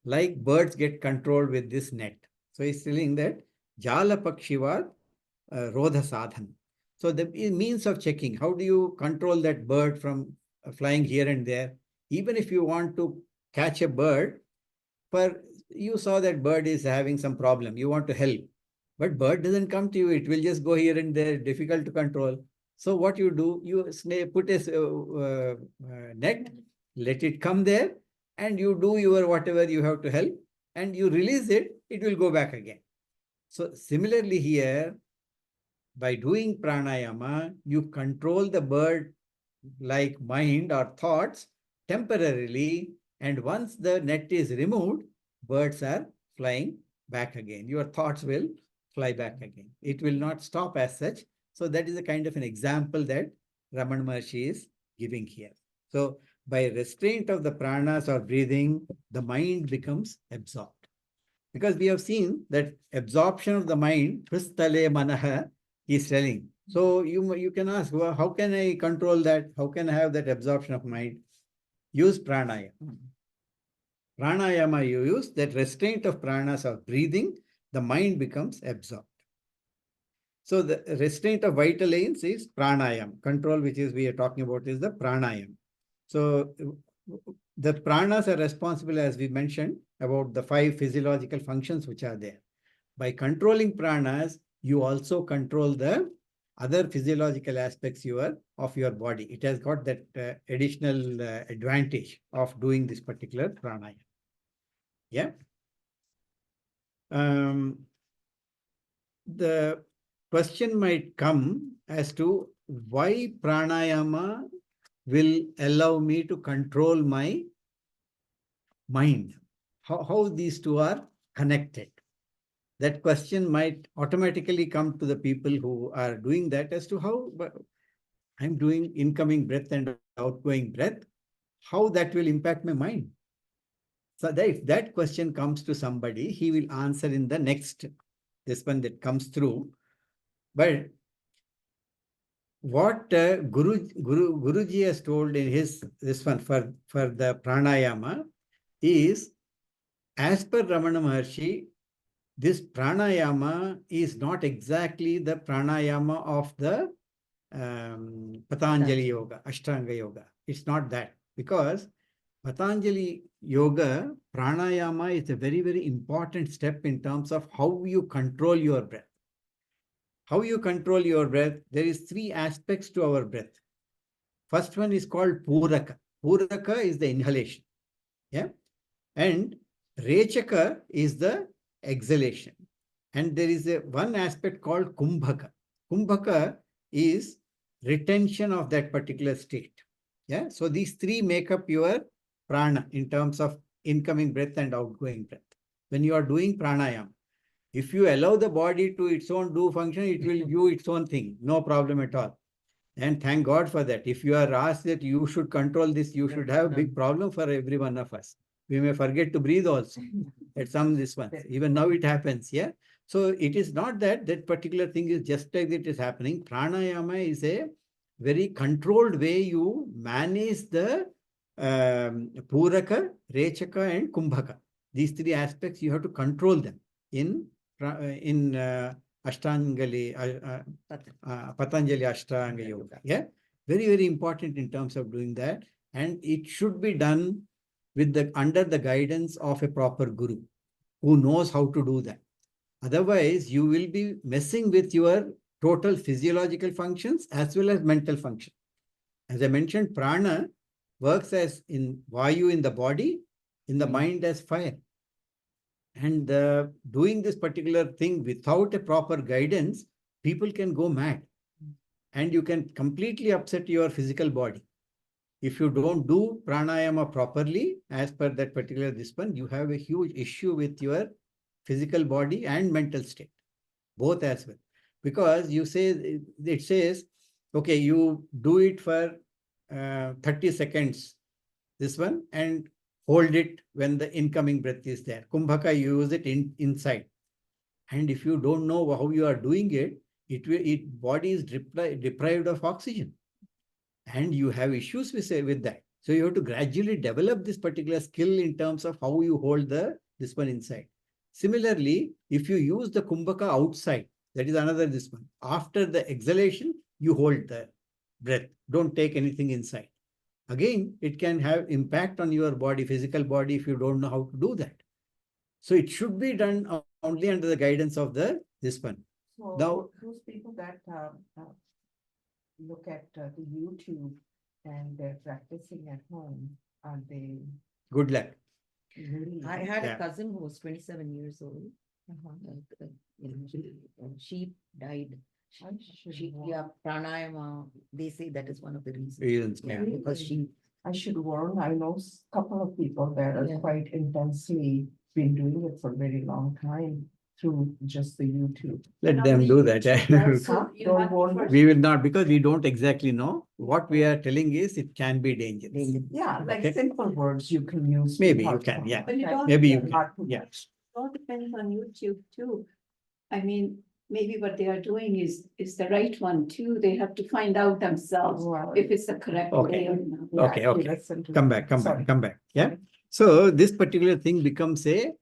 like birds get controlled with this net. So he's telling that Jala Pakshivat Rodha Sadhan. So the means of checking, how do you control that bird from flying here and there? Even if you want to catch a bird, you saw that bird is having some problem, you want to help, but bird doesn't come to you, it will just go here and there, difficult to control. So what you do, you put a net, let it come there, and you do your whatever you have to help, and you release it, it will go back again. So similarly here, by doing pranayama, you control the bird like mind or thoughts temporarily, and once the net is removed, birds are flying back again. Your thoughts will fly back again. It will not stop as such. So that is a kind of an example that Ramana Maharshi is giving here. So by restraint of the pranas or breathing, the mind becomes absorbed. Because we have seen that absorption of the mind, Pristale Manaha, he is telling. So you can ask, well, how can I control that? How can I have that absorption of mind? Use pranayama. Pranayama you use, that restraint of pranas or breathing, the mind becomes absorbed. So the restraint of vital lanes is pranayam. Control, which is we are talking about, is the pranayam. So the pranas are responsible, as we mentioned, about the 5 physiological functions which are there. By controlling pranas, you also control the other physiological aspects of your body. It has got that additional advantage of doing this particular pranayama. Yeah. The question might come as to why pranayama will allow me to control my mind. How these two are connected. That question might automatically come to the people who are doing that, as to how I'm doing incoming breath and outgoing breath, how that will impact my mind. So that if that question comes to somebody, he will answer in the next, this one that comes through. But what Guruji has told in this one for the pranayama is, as per Ramana Maharshi, this pranayama is not exactly the pranayama of the Patanjali Yoga, Ashtanga Yoga. It's not that, because Patanjali Yoga, pranayama is a very, very important step in terms of how you control your breath. How you control your breath, there is 3 aspects to our breath. First one is called Puraka. Puraka is the inhalation. Yeah. And Rechaka is the exhalation. And there is one aspect called Kumbhaka. Kumbhaka is retention of that particular state. Yeah. So these 3 make up your prana in terms of incoming breath and outgoing breath. When you are doing pranayama, if you allow the body to its own do function, it will do its own thing. No problem at all. And thank God for that. If you are asked that you should control this, you should have a big problem for every one of us. We may forget to breathe also at some this one. Even now it happens. Yeah. So it is not that particular thing is just like it is happening. Pranayama is a very controlled way you manage the Puraka, Rechaka and Kumbhaka. These 3 aspects, you have to control them in Ashtangali, Patanjali Ashtanga Yoga. Yeah, very, very important in terms of doing that. And it should be done with under the guidance of a proper guru who knows how to do that. Otherwise, you will be messing with your total physiological functions as well as mental function. As I mentioned, prana works as in vayu in the body, in the mind as fire. And doing this particular thing without a proper guidance, people can go mad. And you can completely upset your physical body. If you don't do pranayama properly, as per that particular this one, you have a huge issue with your physical body and mental state, both as well. Because you say, it says, okay, you do it for 30 seconds, this one, and hold it when the incoming breath is there. Kumbhaka, you use it inside. And if you don't know how you are doing it, body is deprived of oxygen. And you have issues with that. So you have to gradually develop this particular skill in terms of how you hold this one inside. Similarly, if you use the kumbhaka outside, that is another this one. After the exhalation, you hold the breath. Don't take anything inside. Again, it can have impact on your body, physical body, if you don't know how to do that. So it should be done only under the guidance of this one. So Now, those people that look at the YouTube and they're practicing at home, are they good luck. really? I had Yeah. a cousin who was 27 years old. She died. I should She, warn- yeah, pranayama, they say that is one of the reasons. Reasons, Yeah, yeah. because she, I should warn, I know couple of people that are Yeah. quite intensely been doing it for a very long time through just the YouTube. Let them do that. Huh? You Don't have to warn first- We will not, because we don't exactly know. What we are telling is it can be dangerous. Yeah, like Okay. simple words you can use. to Maybe you help can, them. yeah. But it all Maybe you depends- can, Not too yeah. much. it all depends on YouTube too. I mean, maybe what they are doing is the right one too. They have to find out themselves Well, if it's the correct Okay. way or not. yeah, Okay, okay. listen to Come them. back, come Sorry. back, come back. Yeah. So this particular thing becomes a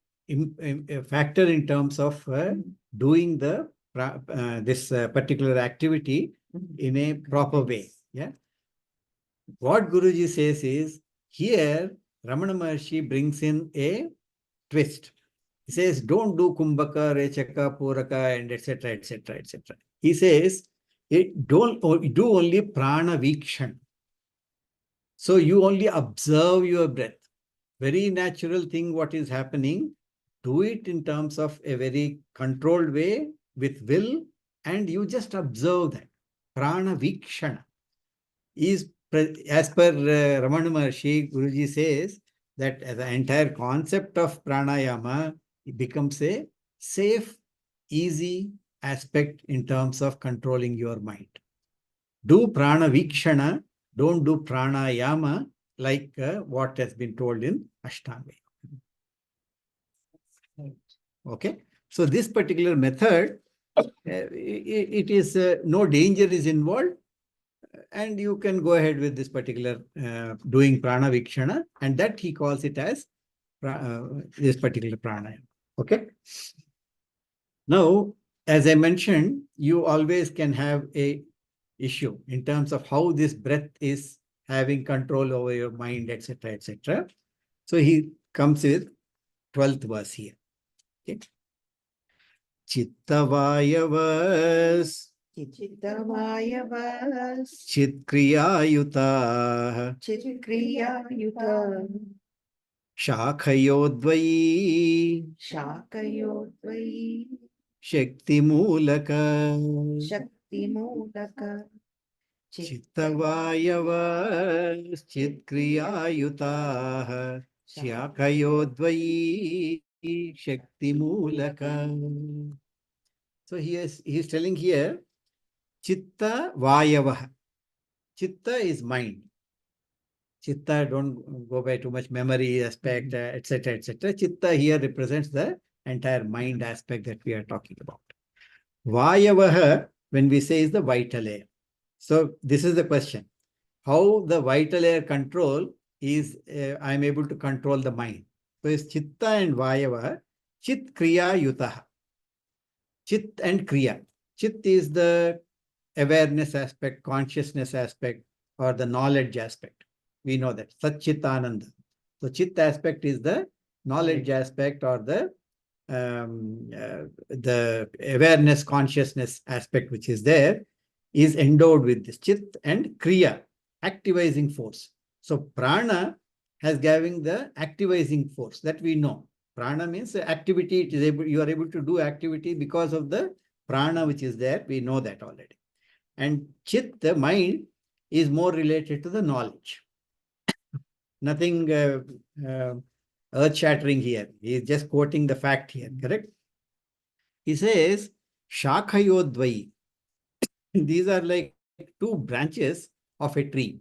factor in terms of doing this particular activity Mhm. in a proper way. Yeah. What Guruji says is, here Ramana Maharshi brings in a twist. He says, don't do kumbhaka, rechaka, puraka, and etc., etc., etc. He says, do only prana vikshan. So you only observe your breath. Very natural thing, what is happening. Do it in terms of a very controlled way with will, and you just observe that. Prana vikshana is, as per Ramana Maharshi, Guruji says that the entire concept of pranayama, it becomes a safe, easy aspect in terms of controlling your mind. Do prana vikshana, don't do pranayama like what has been told in Ashtanga. Right. Okay. So this particular method, it is no danger is involved. And you can go ahead with this particular doing prana vikshana, and that he calls it as this particular pranayama. Okay. Now, as I mentioned, you always can have a issue in terms of how this breath is having control over your mind, etc., etc. So he comes with 12th verse here. Okay. Chittavayavas Chittavayavas, Chitkriya Chitkriya Yuta, Shakhayodvayi Shakayodvayi, Shakti Mulaka Shakti Mulaka, Chittavayavas Chitkriya Shakhayodvayi Shakti Mulaka. So he is telling here, Chitta Vayavaha. Chitta is mind. Chitta, don't go by too much memory aspect, etc., etc. Chitta here represents the entire mind aspect that we are talking about. Vayavaha, when we say, is the vital air. So this is the question. How the vital air control is, I am able to control the mind. So it's Chitta and Vayavaha, Chit Kriya Yutaha. Chit and Kriya. Chit is the awareness aspect, consciousness aspect, or the knowledge aspect. We know that. Sat Chit Ananda. So Chit aspect is the knowledge aspect, or the awareness, consciousness aspect, which is there, is endowed with this Chit and Kriya, activating force. So prana has giving the activating force, that we know. Prana means activity. It is able, you are able to do activity because of the prana which is there. We know that already. And Chit, the mind, is more related to the knowledge. Nothing earth-shattering here. He is just quoting the fact here, correct? He says, Shakhayodvai. These are like two branches of a tree,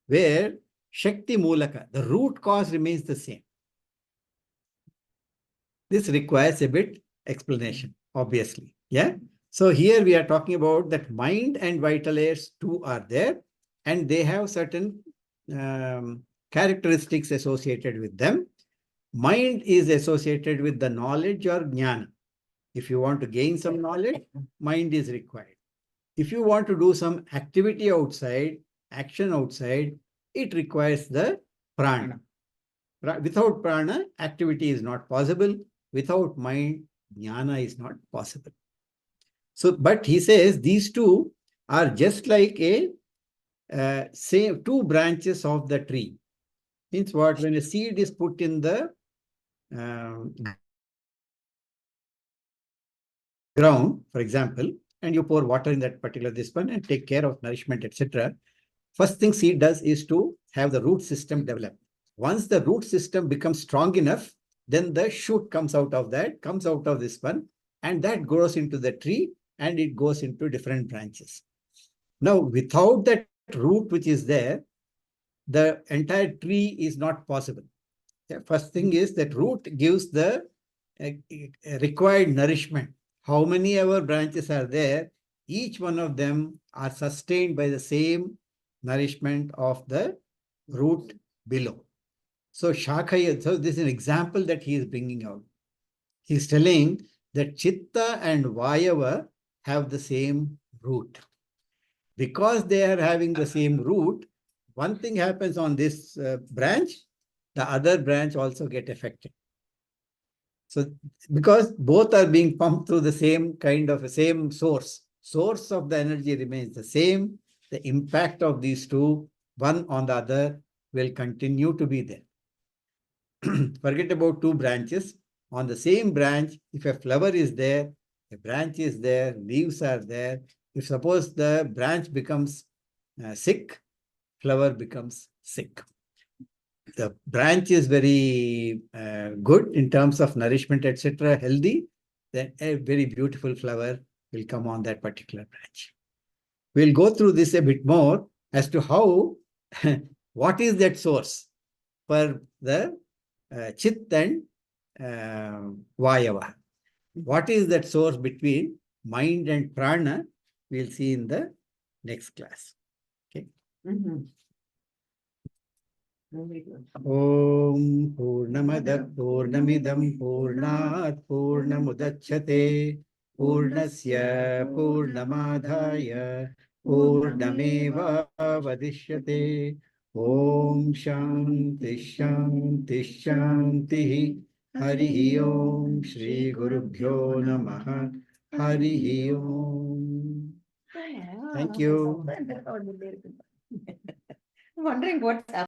where Shakti Mulaka, the root cause, remains the same. This requires a bit explanation, obviously. Yeah. So here we are talking about that mind and vital airs two are there, and they have certain characteristics associated with them. Mind is associated with the knowledge or jnana. If you want to gain some knowledge, mind is required. If you want to do some activity outside, action outside, it requires the prana. Without prana, activity is not possible. Without mind, jnana is not possible. So, but he says these two are just like a same two branches of the tree. Means what? When a seed is put in the ground, for example, and you pour water in that particular this one and take care of nourishment, etc. First thing seed does is to have the root system develop. Once the root system becomes strong enough, then the shoot comes out of that, comes out of this one, and that grows into the tree, and it goes into different branches. Now, without that root which is there, the entire tree is not possible. The first thing is that root gives the required nourishment. How many ever branches are there, each one of them are sustained by the same nourishment of the root below. So Shakha, so this is an example that he is bringing out. He's telling that Chitta and Vayava have the same root. Because they are having the same root, one thing happens on this branch, the other branch also get affected. So because both are being pumped through the same kind of a same source of the energy remains the same, the impact of these two, one on the other, will continue to be there. Forget about two branches. On the same branch, if a flower is there, a branch is there, leaves are there. If suppose the branch becomes sick, flower becomes sick. The branch is very good in terms of nourishment, etc., healthy, then a very beautiful flower will come on that particular branch. We'll go through this a bit more as to how, what is that source for the Chit and Vayava. What is that source between mind and prana? We'll see in the next class. Okay. Very good. Om Purnamada Purnamidam Purnat Purnamudachyate Purnasya Purnamadhaya Purnameva Vadishyate Om Shanti Shanti Shanti Hari Om Shri Gurubhyo Namaha Hari Om. Thank you. Wondering what's happening.